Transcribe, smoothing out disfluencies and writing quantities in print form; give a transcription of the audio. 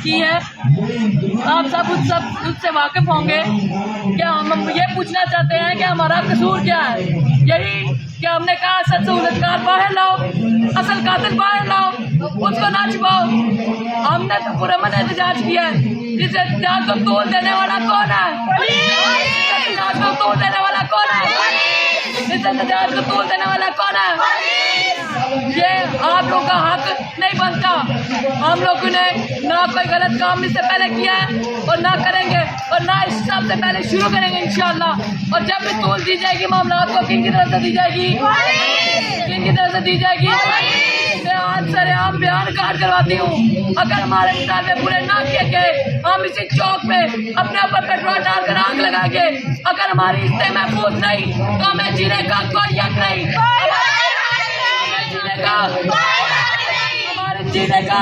की है। आप सब उससे वाकिफ होंगे। क्या हम ये पूछना चाहते हैं कि हमारा कसूर क्या है? यही कि हमने कहा सच सहूलतकार बाहर लाओ, असल कातिल बाहर लाओ, उसको ना छुपाओ। हमने तो पुरअमन एहतजाज किया है। इस एहतजाज को तोड़ देने वाला कौन है? एहतजाज को तोड़ देने वाला कौन है? इस एहतजाज को तोड़ देने वाला कौन है? ये आप लोगों का हक नहीं बनता। हम लोगों ने ना कोई गलत काम इससे पहले किया है और ना करेंगे और ना इस सबसे पहले शुरू करेंगे इंशाअल्लाह। और जब भी तोल दी जाएगी मामला को किन की तरफ से दी जाएगी? किन की तरफ से दी जाएगी? मैं आज सरेआम बयान काट करवाती हूँ। अगर हमारे मुताबिक पूरे ना किए गए, हम इसी चौक पे अपने ऊपर पेट्रोल डालकर आग लगाएंगे। अगर हमारी इससे महफूज नहीं तो हमें जीने का कोई हक नहीं। हमारे जीने का